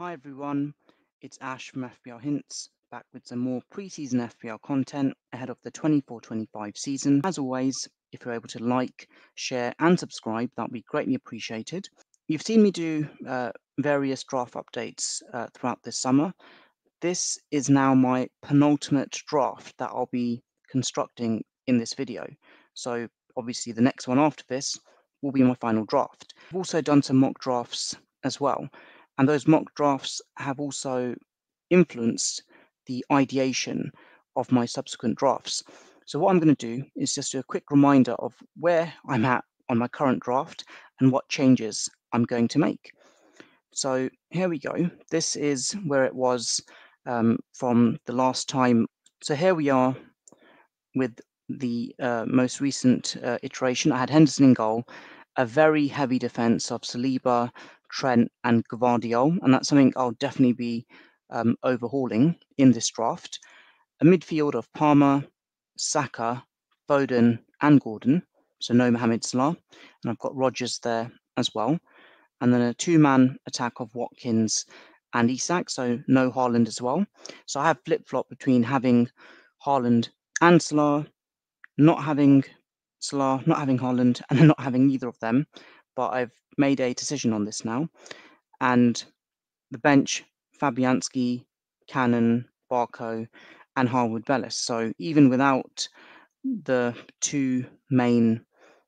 Hi everyone, it's Ash from FPL Hints, back with some more pre-season FPL content ahead of the 24-25 season. As always, if you're able to like, share and subscribe, that would be greatly appreciated. You've seen me do various draft updates throughout this summer. This is now my penultimate draft that I'll be constructing in this video. So obviously the next one after this will be my final draft. I've also done some mock drafts as well, and those mock drafts have also influenced the ideation of my subsequent drafts. So what I'm going to do is just do a quick reminder of where I'm at on my current draft and what changes I'm going to make. So here we go. This is where it was from the last time. So here we are with the most recent iteration. I had Henderson in goal, a very heavy defence of Saliba, Trent, and Gvardiol, and that's something I'll definitely be overhauling in this draft. A midfield of Palmer, Saka, Foden, and Gordon, so no Mohamed Salah, and I've got Rodgers there as well. And then a two-man attack of Watkins and Isak, so no Haaland as well. So I have flip-flop between having Haaland and Salah, not having Salah, not having Haaland, and not having either of them. But I've made a decision on this now. And the bench, Fabianski, Cannon, Barco, and Harwood Bellis. So even without the two main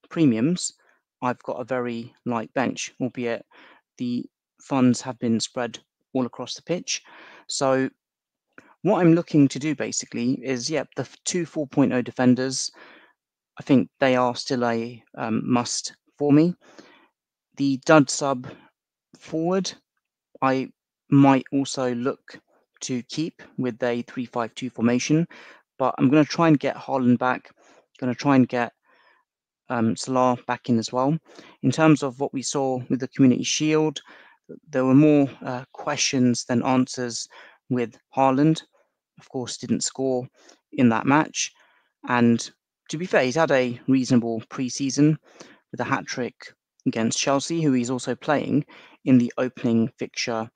premiums, I've got a very light bench, albeit the funds have been spread all across the pitch. So what I'm looking to do basically is, the two 4.0 defenders, I think they are still a must for me. The dud sub forward, I might also look to keep with a 3-5-2 formation, but I'm going to try and get Haaland back, going to try and get Salah back in as well. In terms of what we saw with the Community Shield, there were more questions than answers with Haaland. Of course, didn't score in that match. And to be fair, he's had a reasonable pre-season with a hat-trick against Chelsea, who he's also playing in the opening fixture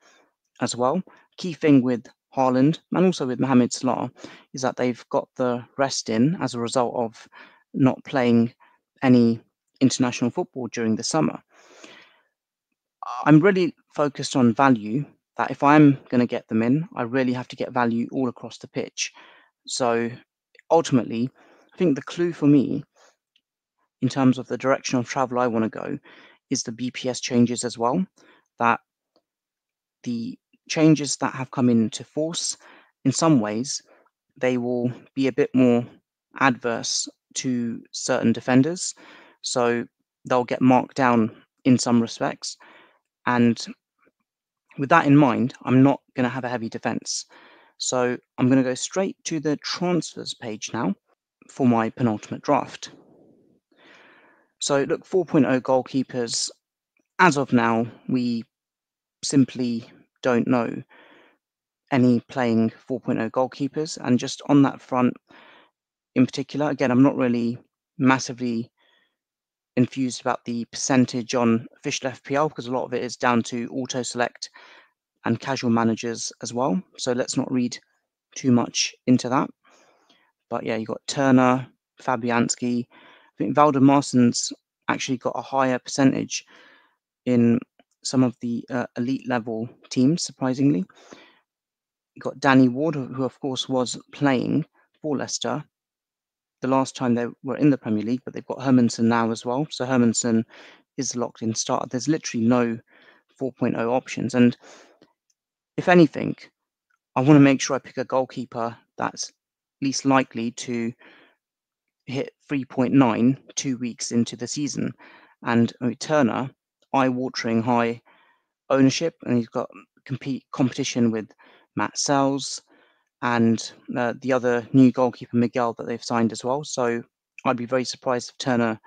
as well. Key thing with Haaland and also with Mohamed Salah is that they've got the rest in as a result of not playing any international football during the summer. I'm really focused on value, that if I'm going to get them in, I really have to get value all across the pitch. So ultimately, I think the clue for me in terms of the direction of travel I want to go is the BPS changes as well. That the changes that have come into force, in some ways, they will be a bit more adverse to certain defenders. So they'll get marked down in some respects. And with that in mind, I'm not going to have a heavy defense. So I'm going to go straight to the transfers page now for my penultimate draft. So look, 4.0 goalkeepers. As of now, we simply don't know any playing 4.0 goalkeepers. And just on that front in particular, again, I'm not really massively infused about the percentage on official FPL because a lot of it is down to auto select and casual managers as well. So let's not read too much into that. But yeah, you got Turner, Fabianski. I think Valdemarsen's actually got a higher percentage in some of the elite level teams, surprisingly. You got Danny Ward, who of course was playing for Leicester the last time they were in the Premier League, but they've got Hermansen now as well. So Hermansen is locked in start. There's literally no 4.0 options. And if anything, I want to make sure I pick a goalkeeper that's least likely to hit 3.9 2 weeks into the season. And Turner, eye-watering high ownership, and he's got competition with Matt Sells and the other new goalkeeper, Miguel, that they've signed as well. So I'd be very surprised if Turner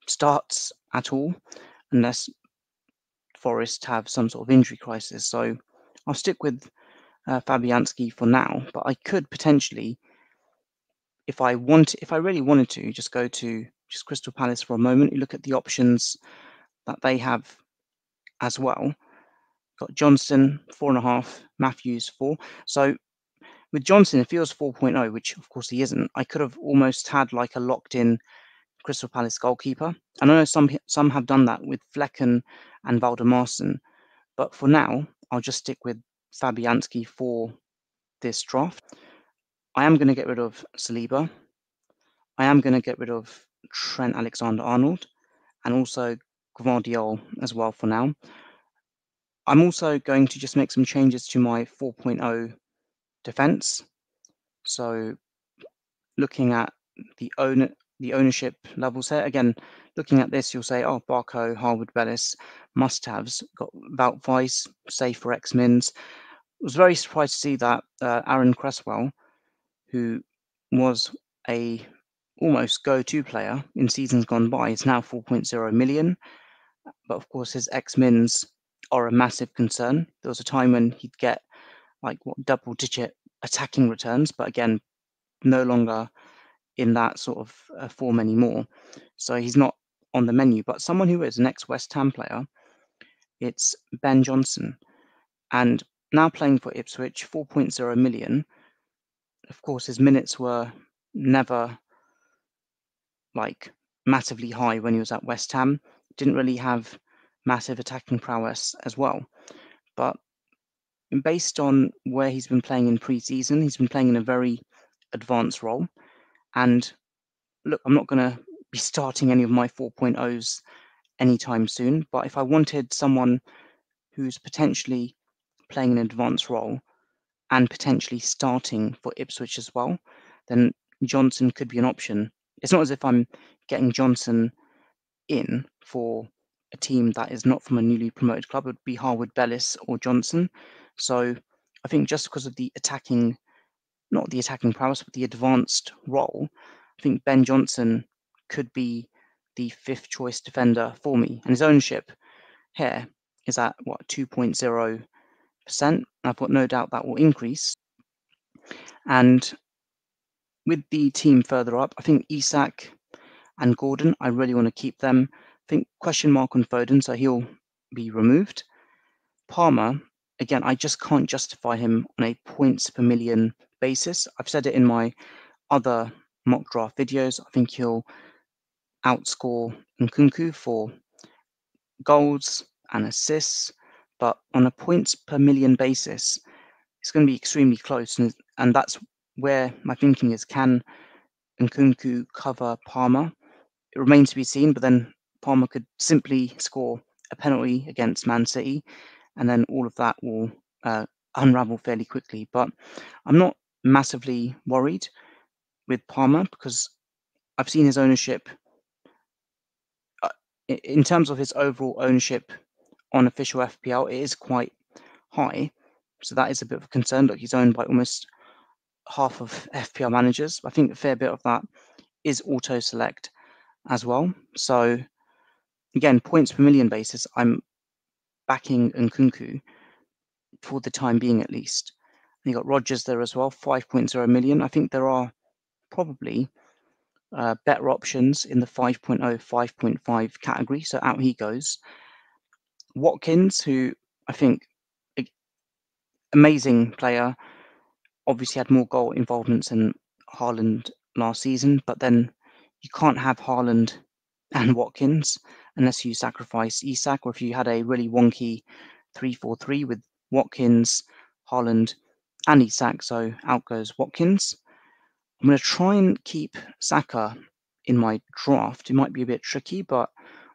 starts at all, unless Forest have some sort of injury crisis. So I'll stick with Fabianski for now, but I could potentially, if I really wanted to, just go to just Crystal Palace for a moment. You look at the options that they have as well. Got Johnson 4.5, Matthews 4. So with Johnson, if he was 4.0, which of course he isn't, I could have almost had like a locked-in Crystal Palace goalkeeper. And I know some have done that with Flecken and Valdemarsson, but for now, I'll just stick with Fabianski for this draft. I am going to get rid of Saliba. I am going to get rid of Trent Alexander-Arnold and also Gvardiol as well for now. I'm also going to just make some changes to my 4.0 defense. So looking at the ownership levels here, again, looking at this, you'll say, oh, Barco, Harwood, Bellis, must-haves, got Wout Weiss, safe for X-Mins. I was very surprised to see that Aaron Cresswell, who was a almost go-to player in seasons gone by, is now 4.0 million. But of course, his X-Mins are a massive concern. There was a time when he'd get like double-digit attacking returns, but again, no longer in that sort of form anymore. So he's not on the menu. But someone who is an ex-West Ham player, it's Ben Johnson. And now playing for Ipswich, 4.0 million. Of course, his minutes were never like massively high when he was at West Ham. Didn't really have massive attacking prowess as well. But based on where he's been playing in pre-season, he's been playing in a very advanced role. And look, I'm not going to be starting any of my 4.0s anytime soon, but if I wanted someone who's potentially playing an advanced role and potentially starting for Ipswich as well, then Johnson could be an option. It's not as if I'm getting Johnson in for a team that is not from a newly promoted club. It would be Harwood, Bellis or Johnson. So I think just because of the attacking, not the attacking prowess, but the advanced role, I think Ben Johnson could be the fifth choice defender for me. And his ownership here is at, 2.0%. I've got no doubt that will increase. And with the team further up, I think Isak and Gordon, I really want to keep them. I think question mark on Foden, so he'll be removed. Palmer, again, I just can't justify him on a points per million basis. I've said it in my other mock draft videos. I think he'll outscore Nkunku for goals and assists, but on a points per million basis, it's going to be extremely close. And that's where my thinking is, can Nkunku cover Palmer? It remains to be seen, but then Palmer could simply score a penalty against Man City, and then all of that will unravel fairly quickly. But I'm not massively worried with Palmer because I've seen his ownership, in terms of his overall ownership on official FPL, it is quite high. So that is a bit of a concern. Look, he's owned by almost half of FPL managers. I think a fair bit of that is auto select as well. So again, points per million basis, I'm backing Nkunku for the time being at least. And you got Rodgers there as well, 5.0 million. I think there are probably better options in the 5.0, 5.5 category. So out he goes. Watkins, who I think amazing player, obviously had more goal involvements than Haaland last season, but then you can't have Haaland and Watkins unless you sacrifice Isak, or if you had a really wonky 3-4-3 with Watkins, Haaland, and Isak, so out goes Watkins. I'm going to try and keep Saka in my draft. It might be a bit tricky, but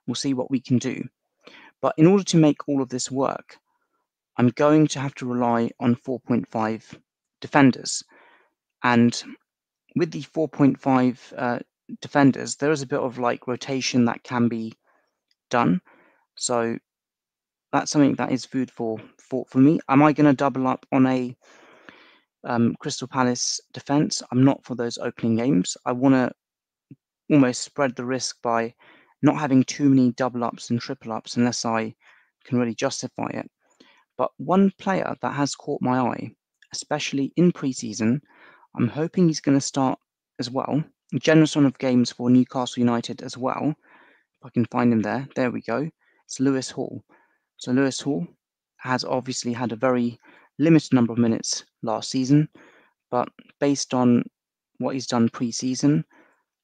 we'll see what we can do. But in order to make all of this work, I'm going to have to rely on 4.5 defenders. And with the 4.5 defenders, there is a bit of like rotation that can be done. So that's something that is food for thought for me. Am I going to double up on a Crystal Palace defense? I'm not for those opening games. I want to almost spread the risk by not having too many double ups and triple ups unless I can really justify it. But one player that has caught my eye, especially in pre-season, I'm hoping he's going to start as well. Generous run of games for Newcastle United as well. If I can find him there. There we go. It's Lewis Hall. So Lewis Hall, has obviously had a very limited number of minutes last season, but based on what he's done pre-season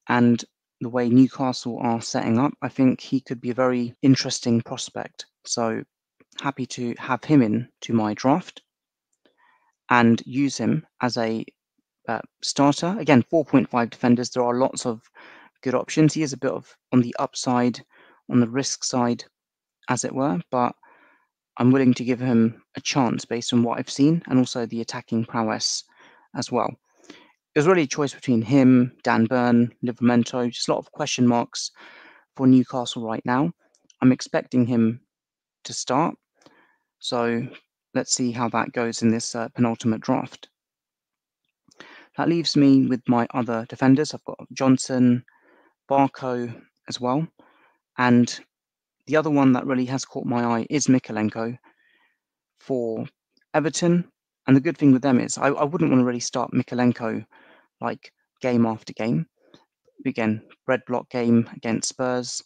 and the way Newcastle are setting up, I think he could be a very interesting prospect. So happy to have him in to my draft and use him as a starter. Again, 4.5 defenders. There are lots of good options. He is a bit of on the upside, on the risk side, as it were, but I'm willing to give him a chance based on what I've seen and also the attacking prowess as well. It was really a choice between him, Dan Burn, Livramento, just a lot of question marks for Newcastle right now. I'm expecting him to start, so let's see how that goes in this penultimate draft. That leaves me with my other defenders. I've got Johnson, Barco as well, and the other one that really has caught my eye is Mykolenko for Everton. And the good thing with them is I wouldn't want to really start Mykolenko like game after game. Again, red block game against Spurs,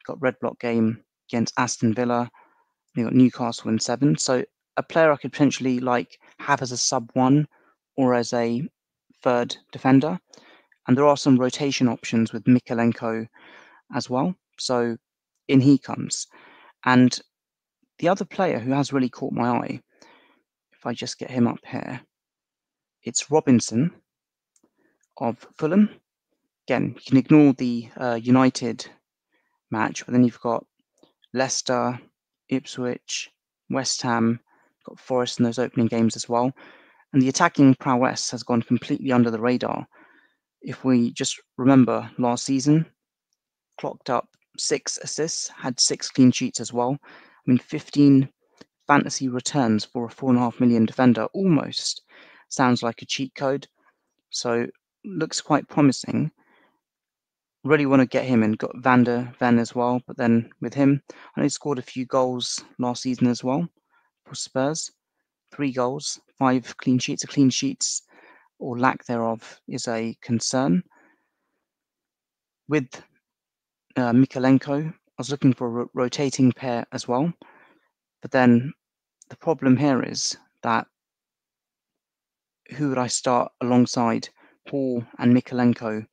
got red block game against Aston Villa, you got Newcastle in 7. So a player I could potentially like have as a sub 1 or as a third defender. And there are some rotation options with Mykolenko as well. So in he comes. And the other player who has really caught my eye, if I just get him up here, it's Robinson of Fulham. Again, you can ignore the United match, but then you've got Leicester, Ipswich, West Ham, got Forest in those opening games as well. And the attacking prowess has gone completely under the radar. If we just remember last season, clocked up 6 assists, had 6 clean sheets as well. I mean, 15 fantasy returns for a 4.5 million defender almost sounds like a cheat code. So looks quite promising. Really want to get him in. Got Van der Ven as well, but then with him, I know he scored a few goals last season as well for Spurs. 3 goals, 5 clean sheets. A clean sheets or lack thereof is a concern. With Mykolenko, I was looking for a rotating pair as well, but then the problem here is that who would I start alongside Paul and Mykolenko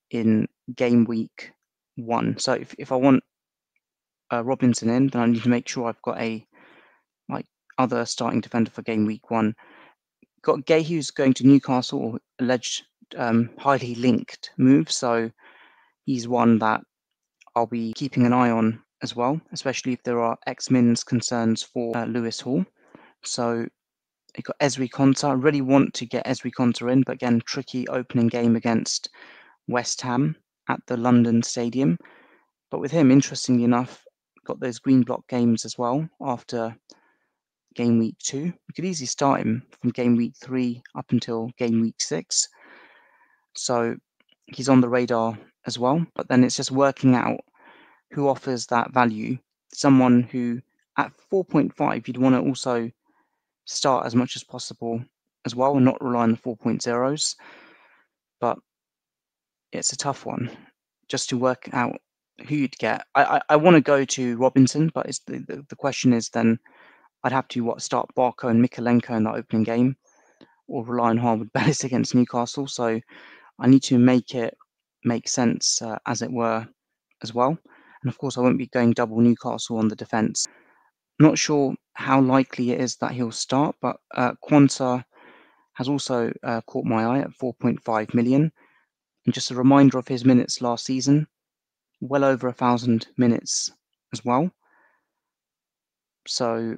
in game week 1? So if I want Robinson in, then I need to make sure I've got a other starting defender for game week 1. Got Gay, who's going to Newcastle, alleged highly linked move, so he's one that I'll be keeping an eye on as well, especially if there are ex-mins concerns for Lewis Hall. So you've got Ezri Konsa. I really want to get Ezri Konsa in, but again, tricky opening game against West Ham at the London Stadium. But with him, interestingly enough, got those green block games as well after game week 2. We could easily start him from game week 3 up until game week 6. So he's on the radar as well. But then it's just working out who offers that value. Someone who at 4.5 you'd want to also start as much as possible as well and not rely on the 4.0s. But it's a tough one just to work out who you'd get. I want to go to Robinson, but it's the question is then I'd have to start Barco and Mykolenko in that opening game or rely on Harwood Bellis against Newcastle. So I need to make it make sense, as it were, as well. And of course, I won't be going double Newcastle on the defence. Not sure how likely it is that he'll start, but Quanta has also caught my eye at 4.5 million. And just a reminder of his minutes last season, well over 1,000 minutes as well. So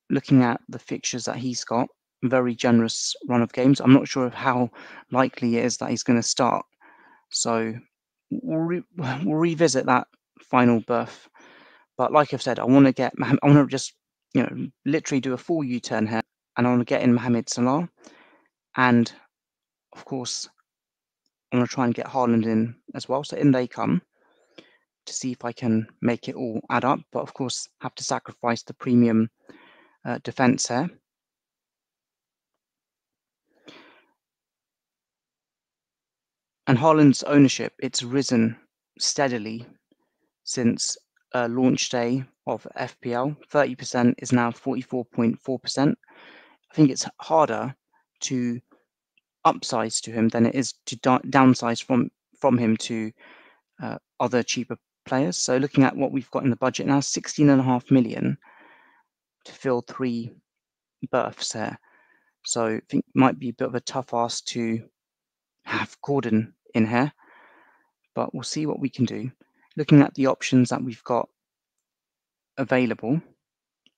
looking at the fixtures that he's got, very generous run of games. I'm not sure of how likely it is that he's going to start. So we'll revisit that final berth. But like I've said, I want to just literally do a full U-turn here, and I want to get in Mohamed Salah, and of course I want to try and get Haaland in as well. So in they come to see if I can make it all add up. But of course, have to sacrifice the premium defense here. And Haaland's ownership, it's risen steadily since launch day of FPL. 30% is now 44.4%. I think it's harder to upsize to him than it is to downsize from him to other cheaper players. So looking at what we've got in the budget now, 16.5 million to fill 3 berths there. So I think it might be a bit of a tough ask to have Gordon in here, but we'll see what we can do. Looking at the options that we've got available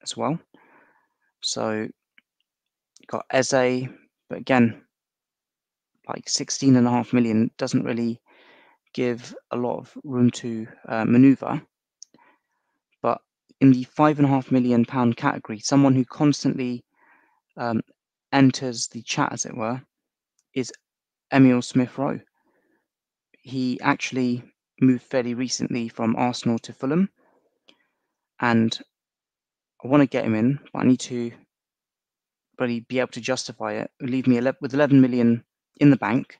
as well. So got Eze, but again, like 16.5 million doesn't really give a lot of room to maneuver. But in the £5.5 million category, someone who constantly enters the chat, as it were, is Emile Smith-Rowe. He actually moved fairly recently from Arsenal to Fulham, and I want to get him in, but I need to really be able to justify it. It would leave me with 11 million in the bank.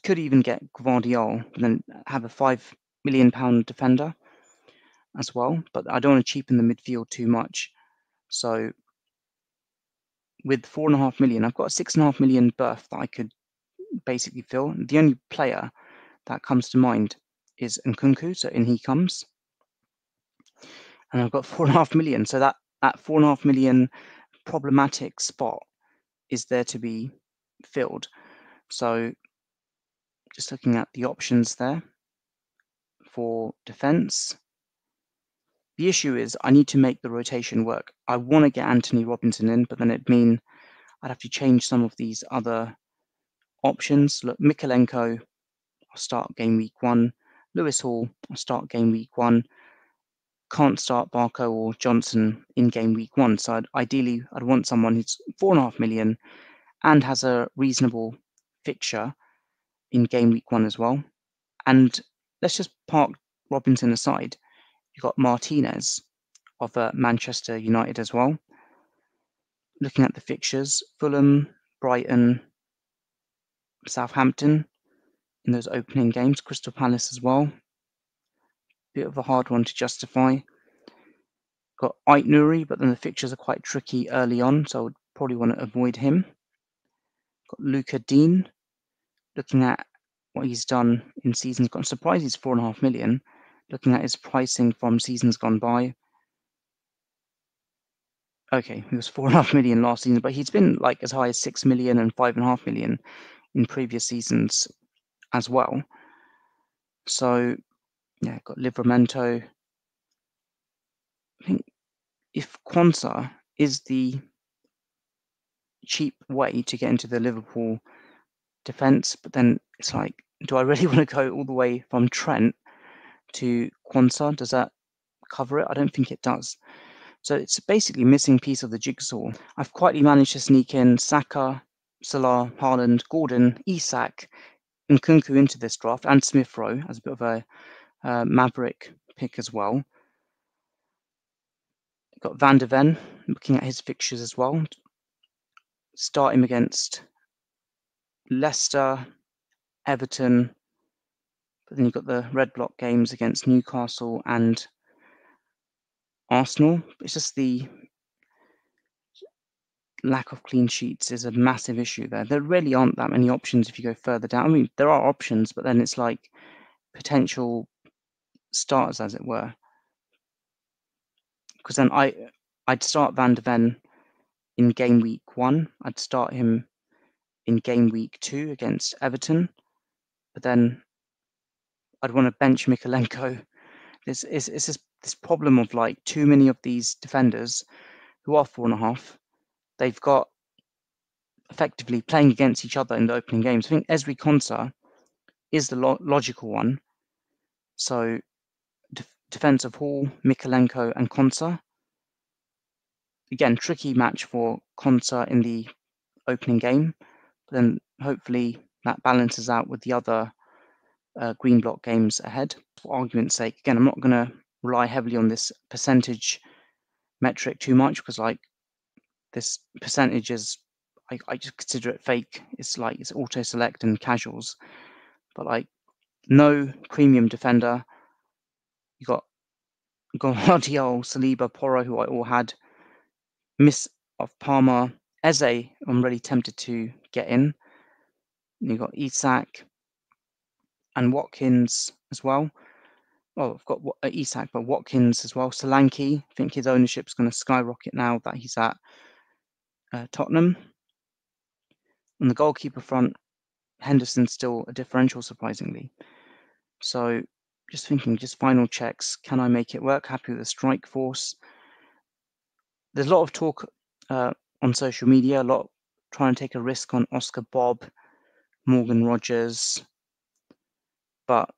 Could even get Gvardiol and then have a £5 million defender as well, but I don't want to cheapen the midfield too much. So with 4.5 million, I've got a 6.5 million berth that I could basically fill. The only player that comes to mind is Nkunku, so in he comes. And I've got 4.5 million, so that 4.5 million problematic spot is there to be filled. So just looking at the options there for defense. The issue is I need to make the rotation work. I want to get Anthony Robinson in, but then it'd mean I'd have to change some of these other options. Look, Mikalenko, I'll start game week 1. Lewis Hall, I'll start game week 1. Can't start Barco or Johnson in game week 1. So ideally, I'd want someone who's 4.5 million and has a reasonable fixture in game week 1 as well. And let's just park Robinson aside. You've got Martinez of Manchester United as well. Looking at the fixtures, Fulham, Brighton, Southampton in those opening games, Crystal Palace as well. Bit of a hard one to justify. Got Ait Nouri, but then the fixtures are quite tricky early on, so I would probably want to avoid him. Got Luca Dean. Looking at what he's done in seasons gone, I'm surprised he's 4.5 million. Looking at his pricing from seasons gone by. Okay, he was 4.5 million last season, but he's been like as high as 6 million and 5.5 million in previous seasons as well. So, yeah, got Livramento. I think if Quansah is the cheap way to get into the Liverpool defence, but then it's like, do I really want to go all the way from Trent to Quansah? Does that cover it? I don't think it does. So it's basically missing piece of the jigsaw. I've quietly managed to sneak in Saka, Salah, Haaland, Gordon, Isak, and Nkunku into this draft, and Smith-Rowe as a bit of a maverick pick as well. Got Van der Ven, looking at his fixtures as well. Start him against Leicester, Everton, but then you've got the red block games against Newcastle and Arsenal. It's just the lack of clean sheets is a massive issue there. There really aren't that many options if you go further down. I mean, there are options, but then it's like potential starters, as it were. Because then I'd start Van der Ven in game week 1. I'd start him in game week 2 against Everton, but then I'd want to bench Mikalenko. It's this problem of like too many of these defenders who are 4.5. They've got effectively playing against each other in the opening games. I think Ezri Konsa is the logical one. So defense of Hall, Mikalenko, and Konsa. Again, tricky match for Konsa in the opening game. But then hopefully that balances out with the other green block games ahead. For argument's sake, again, I'm not going to rely heavily on this percentage metric too much because like this percentage is, I just consider it fake. It's like it's auto select and casuals, but like no premium defender. You got Gvardiol, Saliba, Porro, who I all had. Miss of Palmer, Eze, I'm really tempted to get in. And you've got Isak and Watkins as well. Well, I've got Isak, but Watkins as well. Solanke, I think his ownership's going to skyrocket now that he's at Tottenham. On the goalkeeper front, Henderson's still a differential, surprisingly. So just thinking, just final checks. Can I make it work? Happy with the strike force. There's a lot of talk on social media, a lot trying to take a risk on Oscar Bob, Morgan Rogers, but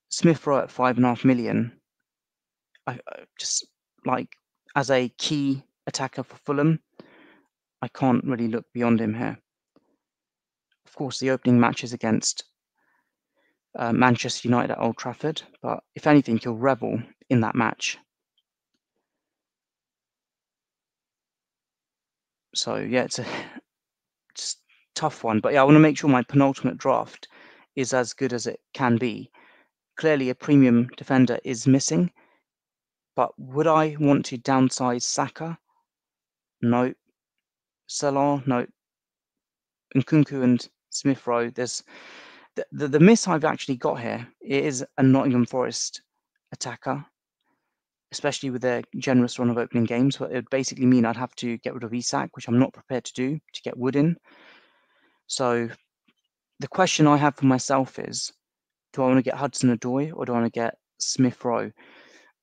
Smith Rowe at 5.5 million, I just like as a key attacker for Fulham, I can't really look beyond him here. Of course, the opening match is against Manchester United at Old Trafford, but if anything, he'll revel in that match. So yeah, it's a just tough one, but yeah, I want to make sure my penultimate draft is as good as it can be. Clearly, a premium defender is missing, but would I want to downsize Saka? No. Salah? No. Nkunku and Smith Rowe. There's the miss I've actually got here is a Nottingham Forest attacker, especially with their generous run of opening games. But it would basically mean I'd have to get rid of Isak, which I'm not prepared to do, to get Wood in. So the question I have for myself is, do I want to get Hudson-Odoi or do I want to get Smith Rowe?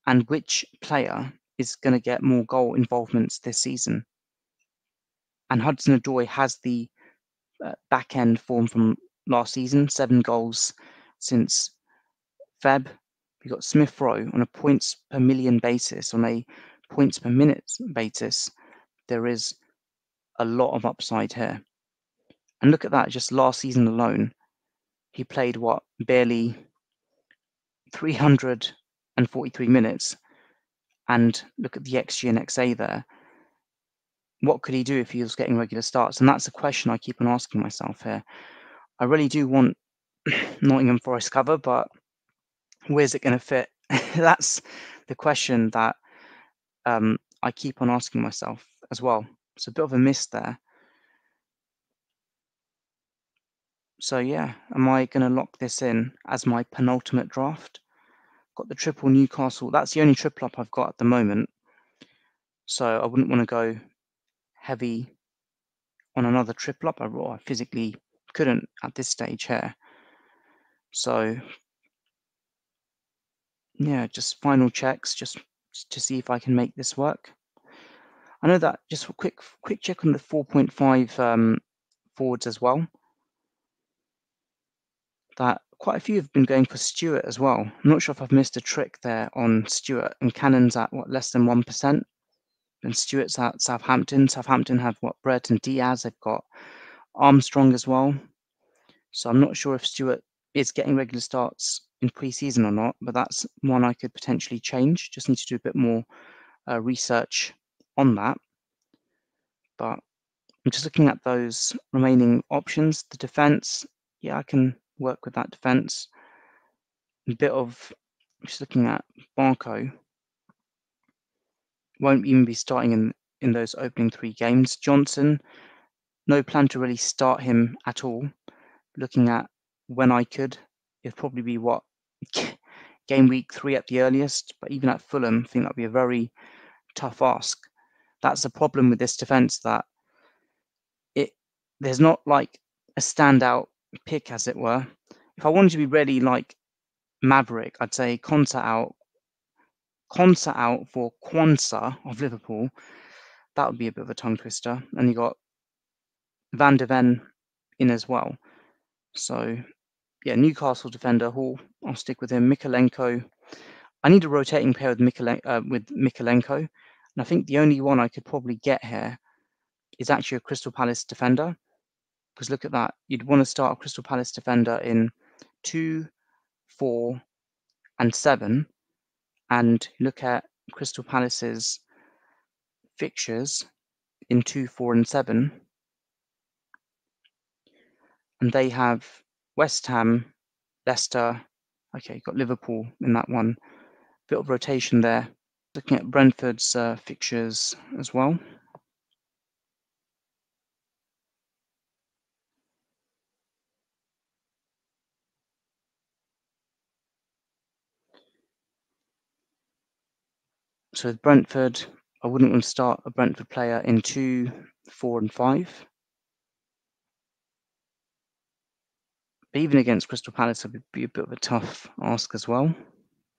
And which player is going to get more goal involvements this season? And Hudson-Odoi has the back end form from last season, 7 goals since Feb. We've got Smith Rowe on a points per million basis, on a points per minute basis. There is a lot of upside here. And look at that, just last season alone, he played barely 343 minutes. And look at the XG and XA there. What could he do if he was getting regular starts? And that's a question I keep on asking myself here. I really do want Nottingham Forest cover, but where's it going to fit? That's the question that I keep on asking myself as well. It's a bit of a miss there. So yeah, am I going to lock this in as my penultimate draft? Got the triple Newcastle. That's the only triple up I've got at the moment. So I wouldn't want to go heavy on another triple up. I physically couldn't at this stage here. So yeah, just final checks, just to see if I can make this work. I know that just a quick check on the 4.5 forwards as well. That quite a few have been going for Stewart as well. I'm not sure if I've missed a trick there on Stewart. And Cannon's at less than 1%. And Stewart's at Southampton. Southampton have Brereton Diaz. They've got Armstrong as well. So I'm not sure if Stewart is getting regular starts in pre-season or not, but that's one I could potentially change. Just need to do a bit more research on that. But I'm just looking at those remaining options. The defense, yeah, I can work with that defense. A bit of just looking at Barco. Won't even be starting in those opening 3 games. Johnson, no plan to really start him at all. Looking at when I could, it'd probably be game week 3 at the earliest. But even at Fulham, I think that'd be a very tough ask. That's the problem with this defense, that there's not like a standout pick, as it were. If I wanted to be really like Maverick, I'd say Konsa out for Kwanzaa of Liverpool. That would be a bit of a tongue twister. And you got Van de Ven in as well. So yeah, Newcastle defender Hall. I'll stick with him. Mikalenko. I need a rotating pair with Mikalenko. And I think the only one I could probably get here is actually a Crystal Palace defender. Because look at that. You'd want to start a Crystal Palace defender in 2, 4, and 7. And look at Crystal Palace's fixtures in 2, 4, and 7. And they have West Ham, Leicester. Okay, got Liverpool in that one. Bit of rotation there. Looking at Brentford's fixtures as well. So with Brentford, I wouldn't want to start a Brentford player in 2, 4 and 5. But even against Crystal Palace, it would be a bit of a tough ask as well.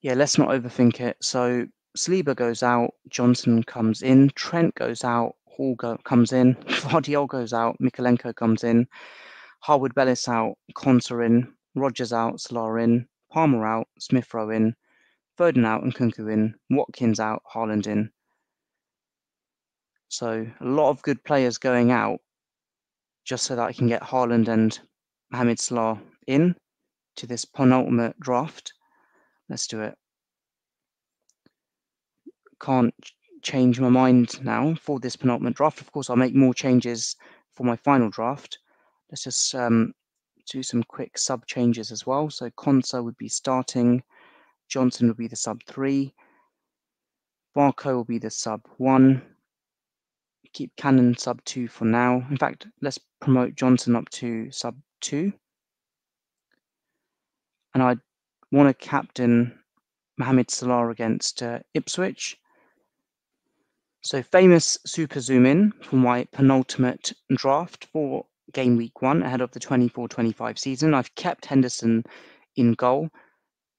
Yeah, let's not overthink it. So Saliba goes out, Johnson comes in, Trent goes out, Hall comes in, Vardiol goes out, Mikalenko comes in, Harwood-Bellis out, Konsa in, Rodgers out, Salah in, Palmer out, Smith-Rowe in, Foden out and Kunku in, Watkins out, Haaland in. So a lot of good players going out just so that I can get Haaland and Mohamed Salah in to this penultimate draft. Let's do it. Can't change my mind now for this penultimate draft. Of course, I'll make more changes for my final draft. Let's just do some quick sub changes as well. So Konsa would be starting, Johnson would be the sub 3, Barco will be the sub 1, keep Cannon sub 2 for now. In fact, let's promote Johnson up to sub 2. And I want to captain Mohamed Salah against Ipswich. So famous super zoom in for my penultimate draft for game week 1 ahead of the 24-25 season. I've kept Henderson in goal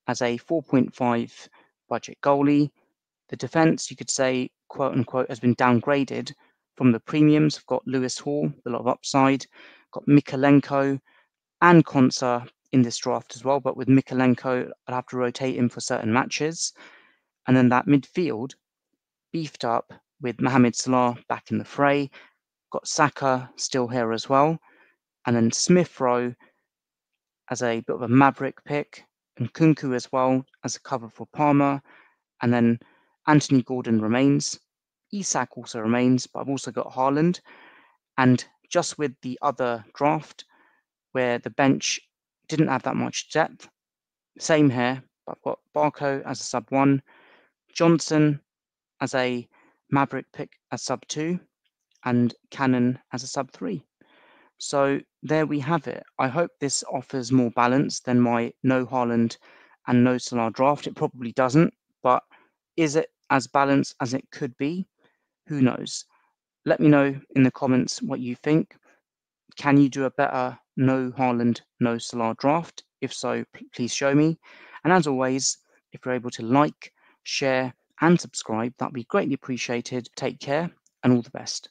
as a 4.5 budget goalie. The defence, you could say, quote unquote, has been downgraded from the premiums. I've got Lewis Hall, a lot of upside, got Mikalenko and Konsa in this draft as well, but with Mikalenko, I'd have to rotate him for certain matches. And then that midfield beefed up with Mohamed Salah back in the fray, got Saka still here as well, and then Smith-Rowe as a bit of a maverick pick, and Kunku as well as a cover for Palmer, and then Anthony Gordon remains. Isak also remains, but I've also got Haaland. And just with the other draft, where the bench didn't have that much depth, same here, but I've got Barco as a sub 1, Johnson as a maverick pick as sub 2, and Cannon as a sub 3. So there we have it. I hope this offers more balance than my no Haaland and no Salah draft. It probably doesn't, but is it as balanced as it could be? Who knows? Let me know in the comments what you think. Can you do a better no Haaland, no Salah draft? If so, please show me. And as always, if you're able to like, share, and subscribe, that'd be greatly appreciated. Take care and all the best.